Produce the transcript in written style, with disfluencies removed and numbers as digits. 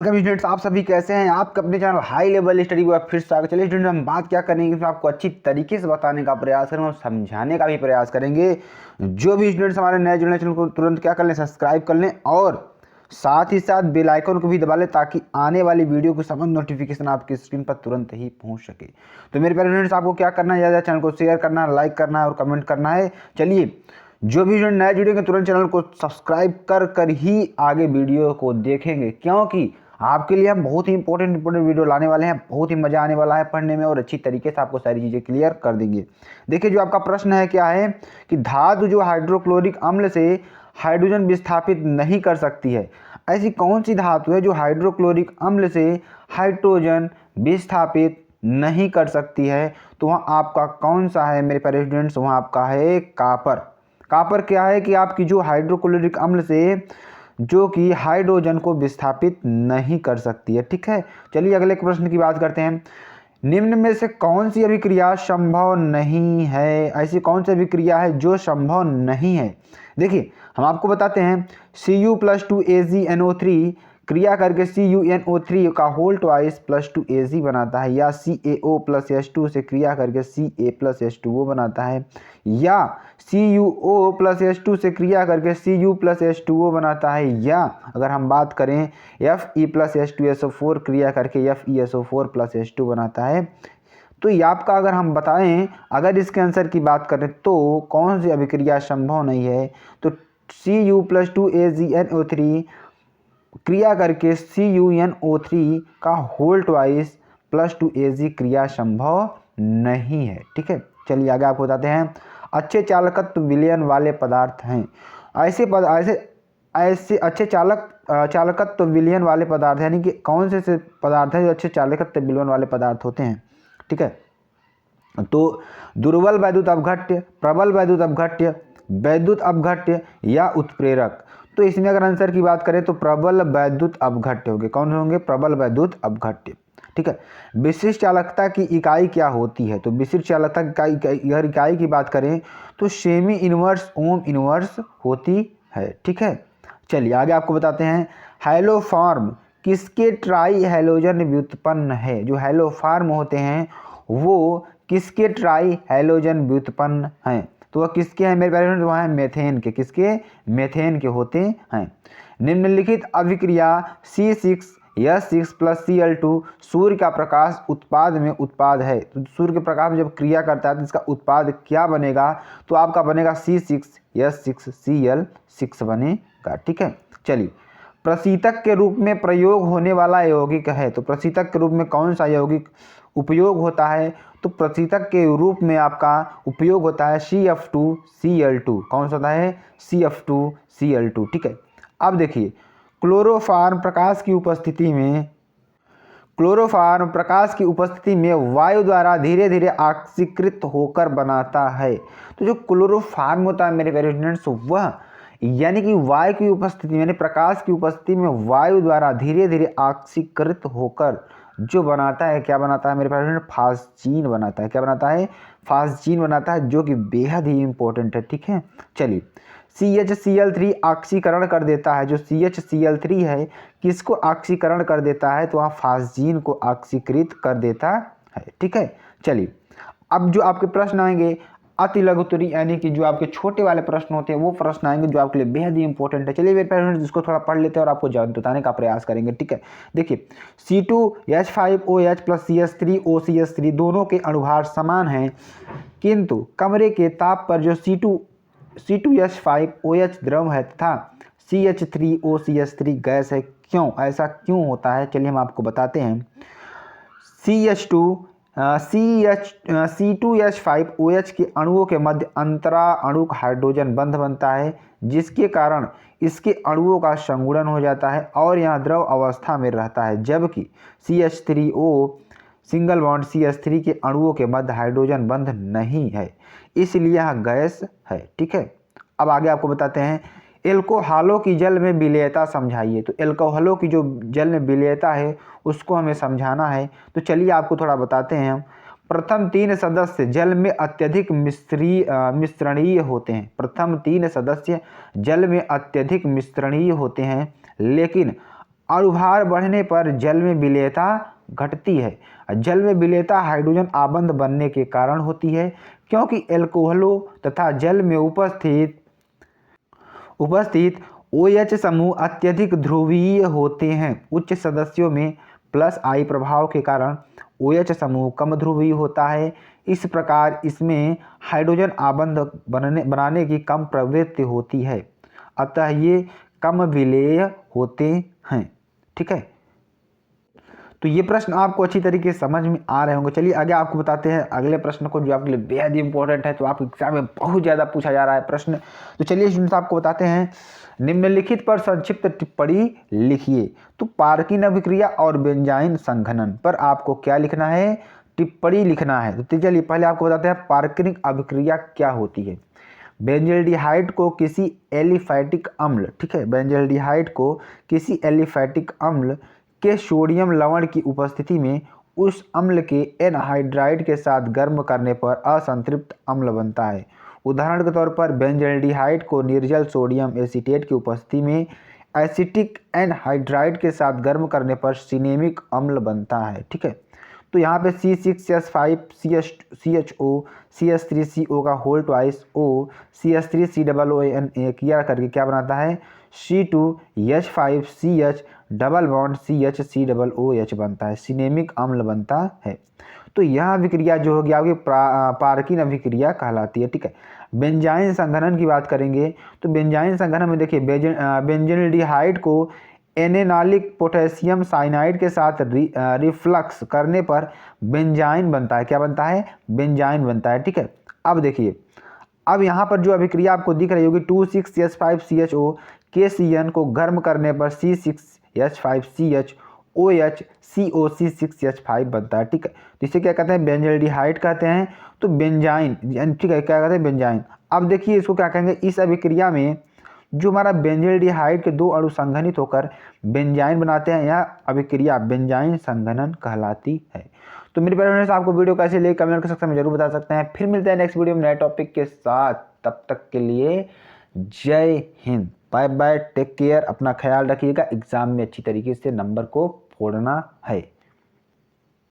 Welcome students, आप सभी कैसे हैं। आपके अपने चैनल हाई लेवल स्टडी को फिर से आगे। चलिए स्टूडेंट्स, हम बात क्या करेंगे, आपको अच्छी तरीके से बताने का प्रयास करेंगे और समझाने का भी प्रयास करेंगे। जो भी स्टूडेंट्स हमारे नए जुड़े चैनल को तुरंत क्या कर लें, सब्सक्राइब कर लें और साथ ही साथ बेल आइकन को भी दबा लें ताकि आने वाली वीडियो को सब नोटिफिकेशन आपकी स्क्रीन पर तुरंत ही पहुंच सके। तो मेरे प्यारे स्टूडेंट्स, आपको क्या करना है, ज़्यादा चैनल को शेयर करना है, लाइक करना है और कमेंट करना है। चलिए, जो भी स्टूडेंट नए जुड़ेंगे तुरंत चैनल को सब्सक्राइब कर ही आगे वीडियो को देखेंगे, क्योंकि आपके लिए हम बहुत ही इंपॉर्टेंट वीडियो लाने वाले हैं। बहुत ही मजा आने वाला है पढ़ने में और अच्छी तरीके से आपको सारी चीज़ें क्लियर कर देंगे। देखिए, जो आपका प्रश्न है क्या है कि धातु जो हाइड्रोक्लोरिक अम्ल से हाइड्रोजन विस्थापित नहीं कर सकती है, ऐसी कौन सी धातु है जो हाइड्रोक्लोरिक अम्ल से हाइड्रोजन विस्थापित नहीं कर सकती है। तो वहाँ आपका कौन सा है मेरे प्यारे स्टूडेंट्स, वहाँ आपका है कापर। कापर क्या है कि आपकी जो हाइड्रोक्लोरिक अम्ल से जो कि हाइड्रोजन को विस्थापित नहीं कर सकती है। ठीक है, चलिए अगले प्रश्न की बात करते हैं। निम्न में से कौन सी अभिक्रिया संभव नहीं है, ऐसी कौन सी अभिक्रिया है जो संभव नहीं है। देखिए, हम आपको बताते हैं Cu+2AgNO3 क्रिया करके CuNO3 का होल ट्वाइस +2Ag बनाता है, या CaO+H2 से क्रिया करके Ca+H2O बनाता है, या CuO+H2 से क्रिया करके Cu+H2O बनाता है, या अगर हम बात करें Fe+H2SO4 क्रिया करके FeSO4+H2 बनाता है। तो ये आपका अगर हम बताएं, अगर इसके आंसर की बात करें तो कौन सी अभिक्रिया संभव नहीं है, तो Cu+2AgNO3 क्रिया करके CuNO3 का होल ट्वाइस +2Ag क्रिया संभव नहीं है। ठीक है, चलिए आगे आपको बताते हैं। अच्छे चालकत्व विलयन वाले पदार्थ हैं, ऐसे अच्छे चालकत्व विलयन वाले पदार्थ, यानी कि कौन से पदार्थ हैं जो अच्छे चालकत्व विलयन वाले पदार्थ होते हैं। ठीक है, तो दुर्बल वैद्युत अपघट्य, प्रबल वैद्युत अपघट्य, वैद्युत अपघट्य या उत्प्रेरक। तो इसमें अगर आंसर की बात करें तो प्रबल वैद्युत अपघट्य होंगे। कौन होंगे? प्रबल वैद्युत अपघट्य। ठीक है, विशिष्ट चालकता की इकाई क्या होती है, तो विशिष्ट चालकता की अगर इकाई की बात करें तो सेमी इनवर्स ओम इनवर्स होती है। ठीक है, चलिए आगे आपको बताते हैं। हैलोफॉर्म किसके ट्राई हैलोजन व्युत्पन्न है, जो हैलोफॉर्म होते हैं वो किसके ट्राई हैलोजन व्युत्पन्न हैं, तो वह किसके हैं मेरे प्यारे फ्रेंड्स, वह है मेथेन के। किसके? मेथेन के होते हैं। निम्नलिखित अभिक्रिया C6H6+Cl2 सूर्य का प्रकाश उत्पाद में उत्पाद है, तो सूर्य के प्रकाश में जब क्रिया करता है तो इसका उत्पाद क्या बनेगा, तो आपका बनेगा C6H6Cl6 बनेगा। ठीक है, चलिए प्रशीतक के रूप में प्रयोग होने वाला यौगिक है, तो प्रशीतक के रूप में कौन सा यौगिक उपयोग होता है, तो प्रशीतक के रूप में आपका उपयोग होता है CF2Cl2। कौन सा होता है? CF2Cl2। ठीक है, अब देखिए क्लोरोफॉर्म प्रकाश की उपस्थिति में वायु द्वारा धीरे धीरे ऑक्सीकृत होकर बनाता है। तो जो क्लोरोफॉर्म होता है मेरे प्यारे स्टूडेंट्स, वह यानी कि वायु की उपस्थिति यानी प्रकाश की उपस्थिति में वायु द्वारा धीरे धीरे ऑक्सीकृत होकर जो बनाता है, क्या बनाता है मेरे प्यारे, फास्जीन बनाता है। क्या बनाता है? फास्जीन बनाता है, जो कि बेहद ही इंपॉर्टेंट है। ठीक है, चलिए CHCl3 ऑक्सीकरण कर देता है, जो CHCl3 है किसको ऑक्सीकरण कर देता है, तो वहाँ फास्जीन को ऑक्सीकृत कर देता है। ठीक है, चलिए अब जो आपके प्रश्न आएंगे अति लघुत्तरी, यानी कि जो आपके छोटे वाले प्रश्न होते हैं वो प्रश्न आएंगे जो आपके लिए बेहद ही इंपॉर्टेंट है। चलिए मेरे पेरेंट्स इसको थोड़ा पढ़ लेते हैं और आपको बताने का प्रयास करेंगे। ठीक है, देखिए C2H5OH+CH3OCH3 दोनों के अनुभार समान हैं, किंतु कमरे के ताप पर जो C2H5OH द्रव है तथा CH3OCH3 गैस है। क्यों ऐसा क्यों होता है, चलिए हम आपको बताते हैं। C2H5OH के अणुओं के मध्य अंतरा अणुक हाइड्रोजन बंध बनता है, जिसके कारण इसके अणुओं का संगुणन हो जाता है और यह द्रव अवस्था में रहता है, जबकि CH3O सिंगल बॉन्ड CH3 के अणुओं के मध्य हाइड्रोजन बंध नहीं है, इसलिए यह गैस है। ठीक है, अब आगे आपको बताते हैं एल्कोहलों की जल में विलेयता समझाइए। तो एल्कोहलों की जो जल में विलेयता है उसको हमें समझाना है। तो चलिए आपको थोड़ा बताते हैं हम। प्रथम 3 सदस्य जल में अत्यधिक मिश्रणीय होते हैं। प्रथम 3 सदस्य जल में अत्यधिक मिश्रणीय होते हैं, लेकिन अणुभार बढ़ने पर जल में विलेयता घटती है। जल में विलेयता हाइड्रोजन आबंध बनने के कारण होती है, क्योंकि एल्कोहलों तथा जल में उपस्थित OH समूह अत्यधिक ध्रुवीय होते हैं। उच्च सदस्यों में +I प्रभाव के कारण OH समूह कम ध्रुवीय होता है। इस प्रकार इसमें हाइड्रोजन आबंध बनाने की कम प्रवृत्ति होती है, अतः ये कम विलेय होते हैं। ठीक है, तो ये प्रश्न आपको अच्छी तरीके से समझ में आ रहे होंगे। चलिए आगे आपको बताते हैं अगले प्रश्न को, जो आपके लिए बेहद इंपॉर्टेंट है, तो आपके एग्जाम में बहुत ज़्यादा पूछा जा रहा है प्रश्न। तो चलिए स्टूडेंट्स आपको बताते हैं, निम्नलिखित पर संक्षिप्त टिप्पणी लिखिए। तो पार्किन अभिक्रिया और बेंजाइन संघनन पर आपको क्या लिखना है? टिप्पणी लिखना है। तो चलिए पहले आपको बताते हैं पार्किनिक अभिक्रिया क्या होती है। बेंजल्डिहाइड को किसी एलिफैटिक अम्ल, ठीक है, बेंजल्डिहाइड को किसी एलिफैटिक अम्ल के सोडियम लवण की उपस्थिति में उस अम्ल के एनहाइड्राइड के साथ गर्म करने पर असंतृप्त अम्ल बनता है। उदाहरण के तौर पर बेंजल्डिहाइड को निर्जल सोडियम एसीटेट की उपस्थिति में एसिटिक एनहाइड्राइड के साथ गर्म करने पर सिनेमिक अम्ल बनता है। ठीक है, तो यहाँ पे C6H5CHO CH3CO का होल ट्वाइस O CH3COONA किया करके क्या बनाता है? C2H5CH डबल बॉन्ड CHCOOH बनता है, सिनेमिक अम्ल बनता है। तो यह अभिक्रिया जो होगी आपकी पार्किन अभिक्रिया कहलाती है। ठीक है, बेंजाइन संघनन की बात करेंगे तो बेंजाइन संघनन में देखिए बेंजल्डिहाइड को एनेनालिक पोटेशियम साइनाइड के साथ रिफ्लक्स करने पर बेंजाइन बनता है। क्या बनता है? बेंजाइन बनता है। ठीक है, अब देखिए, अब यहाँ पर जो अभिक्रिया आपको दिख रही होगी 26H5CHO KCN को गर्म करने पर C6H5CHOH COC6H5 बनता है। ठीक है, तो इसे क्या कहते हैं? बेंजल्डिहाइड कहते हैं। तो बेंजाइन, ठीक है, क्या कहते हैं? बेंजाइन। अब देखिए इसको क्या कहेंगे, इस अभिक्रिया में जो हमारा बेंजल्डिहाइड के दो अणु संघनित होकर बेंजाइन बनाते हैं, यह अभिक्रिया बेंजाइन संघनन कहलाती है। तो मेरे प्यारे फ्रेंड्स, आपको वीडियो कैसे लगी कमेंट कर सकते हैं, जरूर बता सकते हैं। फिर मिलते हैं नेक्स्ट वीडियो में नए टॉपिक के साथ। तब तक के लिए जय Hind, bye bye, take care, अपना ख्याल रखिएगा। एग्जाम में अच्छी तरीके से नंबर को फोड़ना है।